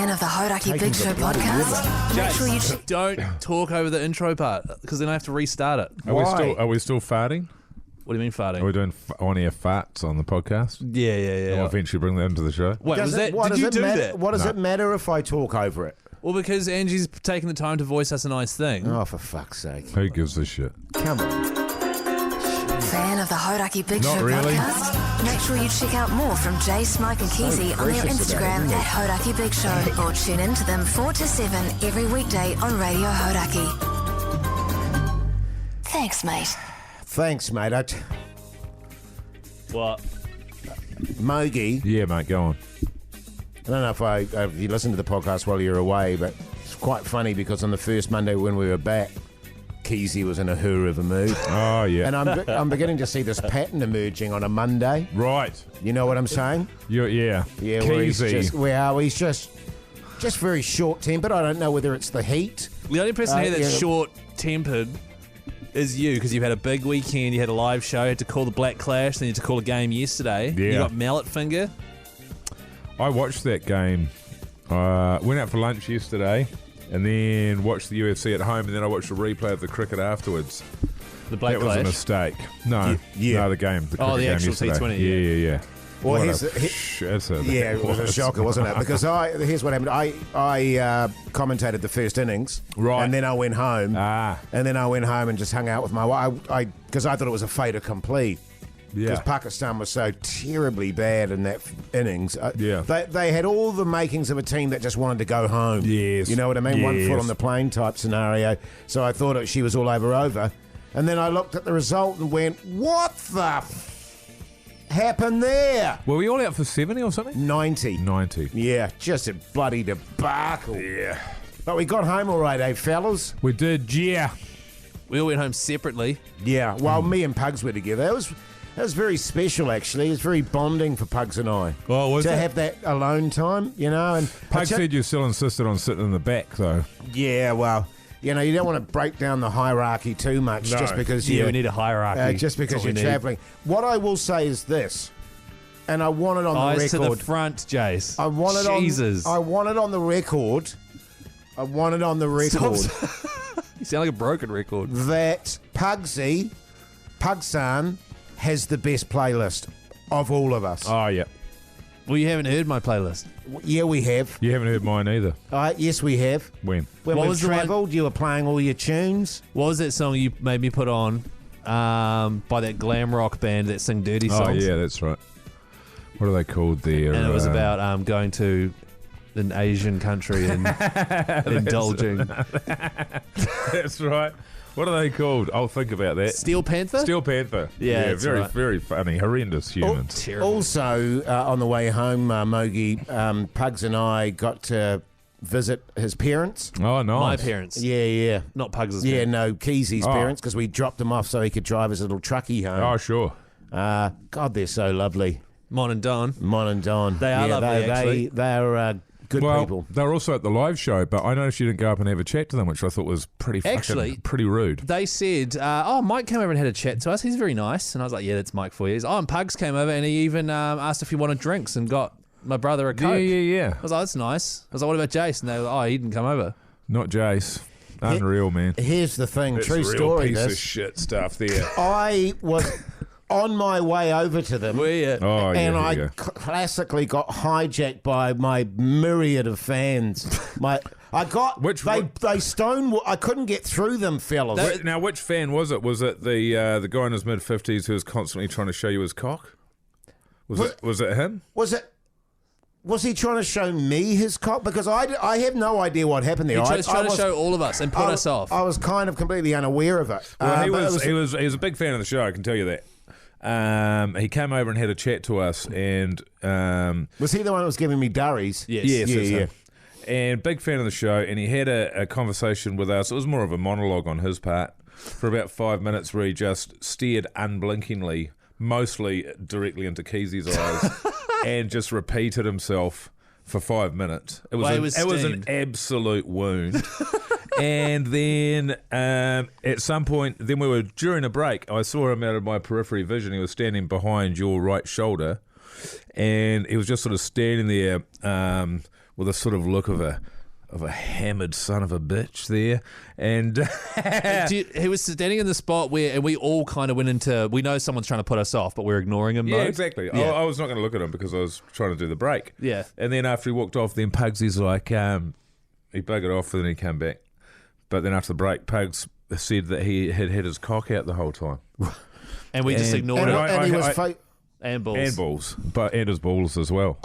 Fan of the Hodaki Big Show podcast? Make sure you Don't talk over the intro part because then I have to restart it. Are we still farting? What do you mean farting? Are we doing on-air farts on the podcast? Yeah. I'll eventually bring that into the show. Wait, was that? What Did does you it do matter? that? What does it matter if I talk over it? Well, because Angie's taking the time to voice us a nice thing. Oh, for fuck's sake. Who gives a shit? Come on. fan of the Hodaki Big Not Show really. podcast? Make sure you check out more from Jace, Mike and Keezy on their precious today, Instagram isn't it? at Hodaki Big Show or tune in to them 4 to 7 every weekday on Radio Hodaki. Thanks, mate. Thanks, mate. What? Mogi, Yeah, mate, go on. I don't know if you listened to the podcast while you're away, but it's quite funny because on the first Monday when we were back, Keezy was in a hurr of a mood. Oh, yeah. And I'm beginning to see this pattern emerging on a Monday. Right. You know what I'm saying? Yeah. Yeah, where he's Keezy. just very short-tempered. I don't know whether it's the heat. The only person here that's yeah. short-tempered is you, because you've had a big weekend. You had a live show. You had to call the Black Clash. Then you had to call a game yesterday. Yeah. You got mallet finger. I watched that game. Went out for lunch yesterday and then watched the UFC at home, and then I watched a replay of the cricket afterwards. The Black That was Clash. a mistake. No, Yeah. no, the game. The Oh, cricket the game actual yesterday. T20, Yeah. Well, What here's a the- shitter Yeah, it was a shocker, wasn't it? Because here's what happened. I commentated the first innings, Right. and then I went home, and and just hung out with my wife. Because I thought it was a fait accompli. Because Yeah. Pakistan was so terribly bad in that innings. Yeah. They had all the makings of a team that just wanted to go home. Yes. You know what I mean? One Yes. foot on the plane type scenario. So I thought she was all over. And then I looked at the result and went, what the happened there? Were we all out for 70 or something? 90. 90. Yeah, just a bloody debacle. Yeah. But we got home all right, eh, fellas? We did, yeah. We all went home separately. Yeah, well, me and Pugs were together. That was very special, actually. It was very bonding for Pugs and I. Oh, was to it? have that alone time, you know. And Pug said you still insisted on sitting in the back, though. yeah, well, you know, you don't want to break down the hierarchy too much No. just because Yeah, you we need a hierarchy. just because That's you're what we need. travelling. What I will say is this, and I want it on Eyes the to record. the front, Jace. I want it Jesus. on. I want it on the record. I want it on the record. You sound like a broken record. That Pugsan has the best playlist of all of us. Oh, yeah. Well, you haven't heard my playlist. Yeah, we have. You haven't heard mine either. Yes, we have. When? When What we've was the one- travelled, you were playing all your tunes. What was that song you made me put on by that glam rock band that sing dirty songs? Oh, yeah, that's right. What are they called there? And it was about going to an Asian country and indulging. That's right. What are they called? I'll think about that. Steel Panther? Steel Panther. Yeah, that's very, right. very funny. Horrendous humans. Terrible. Also, on the way home, Mogi, Pugs and I got to visit his parents. Oh, nice. My parents. Yeah. Not Pugs' Yeah, parents. no, Keezy's Oh. parents, because we dropped him off so he could drive his little truckie home. Oh, sure. God, they're so lovely. Mon and Don. Mon and Don. They are lovely, actually. They're good Well, people. they were also at the live show, but I noticed you didn't go up and have a chat to them, which I thought was pretty Actually- pretty rude. They said, Mike came over and had a chat to us. He's very nice. And I was like, yeah, that's Mike for you. And Pugs came over and he even asked if he wanted drinks and got my brother a Coke. Yeah. I was like, that's nice. I was like, what about Jason? They were like, he didn't come over. Not Jace. Unreal, man. Here's the thing, That's true real story. piece of This shit stuff there. I was on my way over to them. Were you? Oh, yeah. And here I you go. classically got hijacked by my myriad of fans. I couldn't get through them, fellas. Now, which fan was it? Was it the guy in his mid-50s who was constantly trying to show you his cock? Was it him? Was he trying to show me his cock? Because I have no idea what happened there. He was trying to show all of us and put us off. I was kind of completely unaware of it. Well, he but it was a big fan of the show, I can tell you that. He came over and had a chat to us, and Was he the one that was giving me durries? Yes. yes, Yeah, that's yeah. him. And big fan of the show, and he had a conversation with us. It was more of a monologue on his part for about 5 minutes, where he just stared unblinkingly, mostly directly into Keezy's eyes, and just repeated himself for 5 minutes. It was Well, he was an steamed. absolute wound. And then at some point, then we were during a break. I saw him out of my periphery vision. He was standing behind your right shoulder, and he was just sort of standing there with a sort of look of a hammered son of a bitch there, and He was standing in the spot where, and we all kind of went into, we know someone's trying to put us off, but we're ignoring him. yeah, mode. exactly. Yeah. I was not going to look at him because I was trying to do the break. Yeah. And then after he walked off, then Pugsy's like, he buggered off and then he came back. But then after the break, Pugs said that he had had his cock out the whole time. And we just And- ignored and it. And he was And balls. And balls, and his balls as well.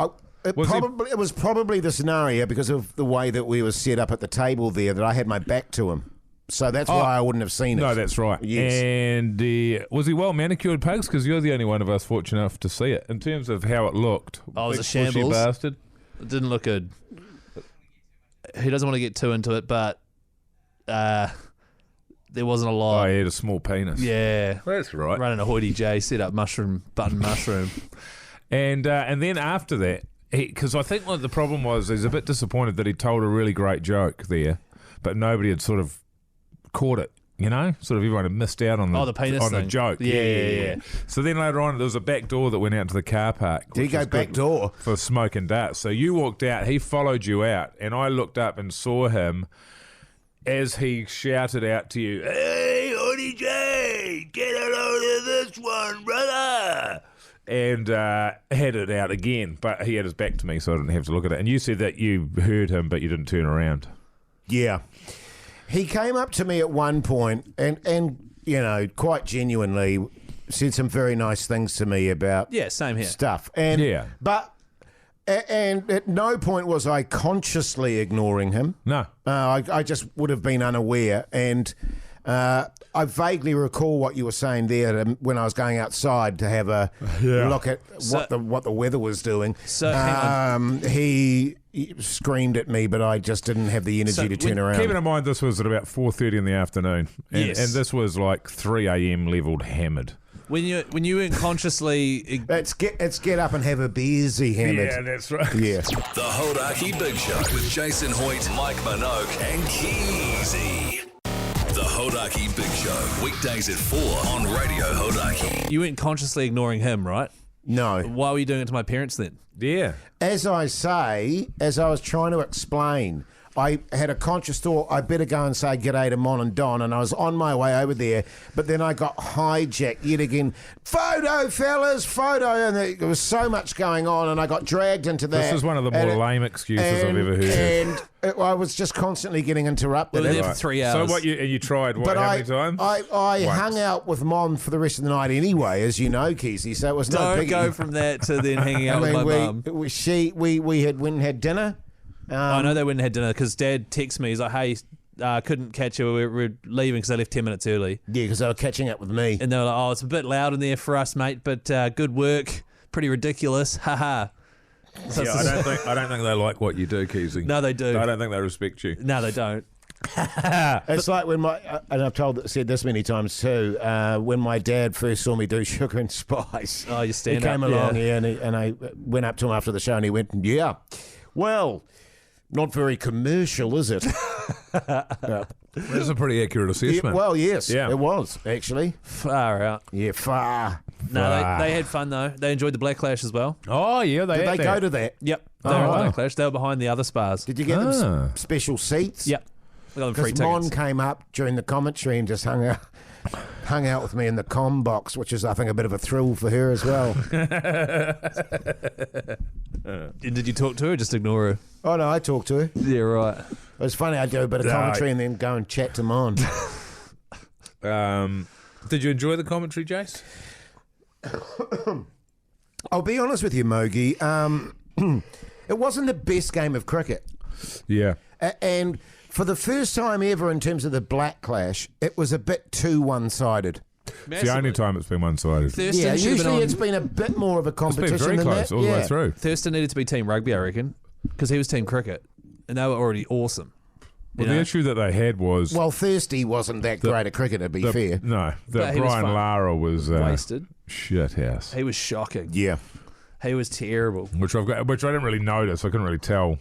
It Was he- was probably the scenario because of the way that we were set up at the table there that I had my back to him. So that's why I wouldn't have seen it. No, that's right. Yes. And was he well manicured, Pugs? Because you're the only one of us fortunate enough to see it. In terms of how it looked. Oh, it was a Big bushy shambles. bastard. It didn't look good. He doesn't want to get too into it, but there wasn't a Oh, lot. he had a small penis. Yeah. That's right. Running a hoity J, set up button mushroom. And then after that, because I think what the problem was, he's a bit disappointed that he told a really great joke there, but nobody had sort of caught it. You know, sort of everyone had missed out on The penis on the thing. joke. Yeah. So then later on, there was a back door that went out to the car park. Did he which go was back good door? for smoking darts? So you walked out, he followed you out, and I looked up and saw him as he shouted out to you, "Hey, Hoodie J, get a load of this one, brother!" And had it out again, but he had his back to me, so I didn't have to look at it. And you said that you heard him, but you didn't turn around. Yeah. He came up to me at one point and you know, quite genuinely said some very nice things to me about Yeah, same here. stuff. And Yeah. But and at no point was I consciously ignoring him. No. I just would have been unaware. And I vaguely recall what you were saying there when I was going outside to have a look at what the weather was doing. So, hang on. He screamed at me, but I just didn't have the energy So, to turn around. Keeping in mind, this was at about 4:30 in the afternoon, and, Yes. and this was like 3 a.m. leveled hammered. When you unconsciously Let's get up and have a beersy, hammered. that's right. Yeah. The Hodaki Big Show with Jason Hoyt, Mike Minogue, and Keezy. The Hodaki Big Show, weekdays at 4 on Radio Hodaki. you weren't consciously ignoring him, right? No. Why were you doing it to my parents then? Yeah. As I say, as I was trying to explain, I had a conscious thought, I better go and say g'day to Mon and Don, and I was on my way over there, but then I got hijacked yet again. Photo, fellas, photo, and there was so much going on, and I got dragged into that. This is one of the more And lame excuses I've ever heard. And I was just constantly getting interrupted. We were there And- for 3 hours. So what you tried? What, but how many times? I Once. hung out with Mon for the rest of the night anyway, as you know, Keezy, so it was no Don't biggie. go from that to then hanging out with my mum. we had went and had dinner. I know they went and had dinner because Dad texted me. He's like, "Hey, couldn't catch you. We're leaving because they left 10 minutes early." Yeah, because they were catching up with me. And they were like, "Oh, it's a bit loud in there for us, mate, but good work. Pretty ridiculous. Haha." So Yeah, I don't think they like what you do, Keezy. No, they do. I don't think they respect you. No, they don't. It's like when and I've said this many times too, when my dad first saw me do Sugar and Spice. Oh, you He stand came up, along yeah. here and I went up to him after the show and he went, yeah, well, not very commercial, is it? That's a pretty accurate assessment. Well, yes, Yeah. it was, actually. Far out. Yeah, far. No, they had fun though. They enjoyed the Blacklash as well. Oh yeah, Did they go to that? Yep. They Oh, were wow. at Blacklash. They were behind the other spas. Did you get them Ah. special seats? Yep. We got them free Because Mon tickets. came up during the commentary and just hung out with me in the comm box, which is, I think, a bit of a thrill for her as well. And did you talk to her or just ignore her? Oh, no, I talked to her. It Yeah, right. was funny. I'd do a bit of commentary and then go and chat to Mon. Did you enjoy the commentary, Jace? I'll be honest with you, Mogi. It wasn't the best game of cricket. Yeah. And for the first time ever in terms of the Black Clash, it was a bit too one-sided. It's the only time it's been one-sided. Thurston Yeah, should have been usually on. it's been a bit more of a It's been competition very than close that. all the way Yeah. through. Thurston needed to be team rugby, I reckon, because he was team cricket, and they were already awesome. Well, You the know? issue that they had was Well, Thirsty wasn't that great a cricketer, to be fair. No, But that he was Brian fun. Lara was Wasted. shit house, He was shocking. Yeah. He was terrible. which I didn't really notice. I couldn't really tell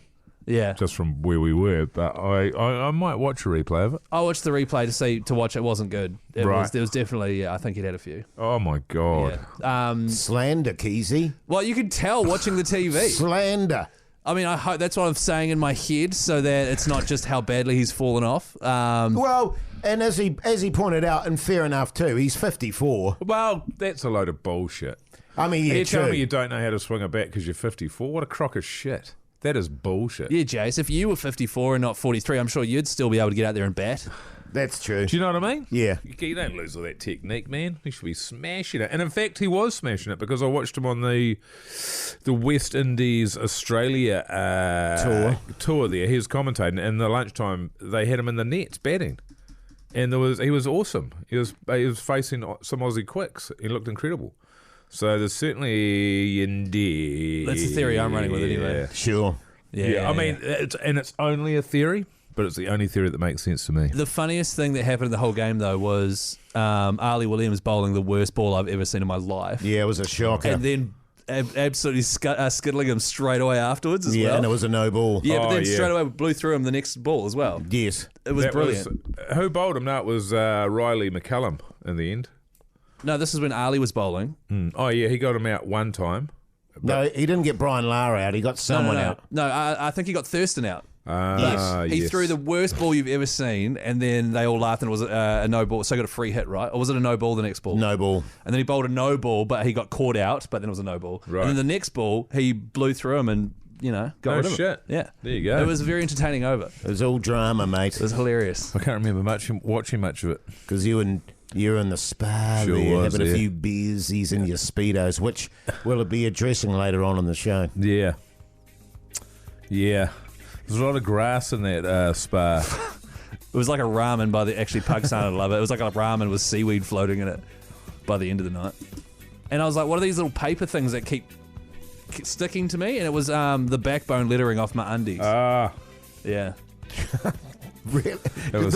Yeah. just from where we were, but I might watch a replay of it. I watched the replay to watch. It wasn't good. Right. There was definitely. I think he'd had a few. Oh my god! Yeah. Slander, Keezy. Well, you could tell watching the TV. Slander. I mean, I hope that's what I'm saying in my head, so that it's not just how badly he's fallen off. Well, and as he pointed out, and fair enough too, he's 54. Well, that's a load of bullshit. I mean, yeah, You tell true. me you don't know how to swing a bat because you're 54? What a crock of shit. That is bullshit. Yeah, Jace, if you were 54 and not 43, I'm sure you'd still be able to get out there and bat. That's true. Do you know what I mean? Yeah. You don't lose all that technique, man. He should be smashing it. And in fact, he was smashing it because I watched him on the West Indies Australia tour there. He was commentating, and the lunchtime they had him in the nets batting, and he was awesome. He was facing some Aussie quicks. He looked incredible. So there's certainly indeed. That's the theory I'm running with anyway. Sure. Yeah, I mean, it's only a theory, but it's the only theory that makes sense to me. The funniest thing that happened in the whole game, though, was Ali Williams bowling the worst ball I've ever seen in my life. Yeah, it was a shocker. And then absolutely skittling him straight away afterwards as well. And it was a no ball. Yeah, but then yeah. straight away blew through him the next ball as well. Yes. It was That brilliant. Who bowled him? No, it was Riley McCallum in the end. No, this is when Ali was bowling. Oh, yeah, he got him out one time. No, he didn't get Brian Lara out. He got someone out. No, I think he got Thurston out. He yes. threw the worst ball you've ever seen, and then they all laughed, and it was a no ball, so he got a free hit, right? Or was it a no ball the next ball? No ball. And then he bowled a no ball, but he got caught out, but then it was a no ball. Right. And then the next ball, he blew through him and, got No rid of him. shit. Yeah. There you go. It was a very entertaining over. It was all drama, mate. It was hilarious. I can't remember watching much of it. Because you're in the spa Sure there, was, having yeah. a few beersies in your Speedos, which we'll be addressing later on in the show. Yeah. Yeah. There's a lot of grass in that spa. It was like a ramen actually Pug sounded love it. It was like a ramen with seaweed floating in it by the end of the night. And I was like, what are these little paper things that keep sticking to me? And it was the backbone lettering off my undies. Yeah. Really? It was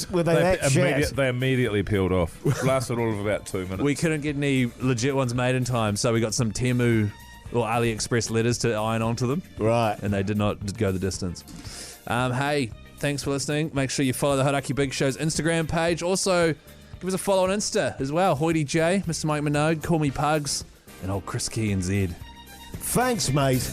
Were they that shat? They immediately peeled off. Lasted all of about 2 minutes. We couldn't get any legit ones made in time, so we got some Temu or AliExpress letters to iron onto them. Right. And they did not go the distance. Hey, thanks for listening. Make sure you follow the Hodaki Big Show's Instagram page. Also, give us a follow on Insta as well. Hoity J, Mr. Mike Minogue, Call Me Pugs, and old Chris Key and Zed. Thanks, mate.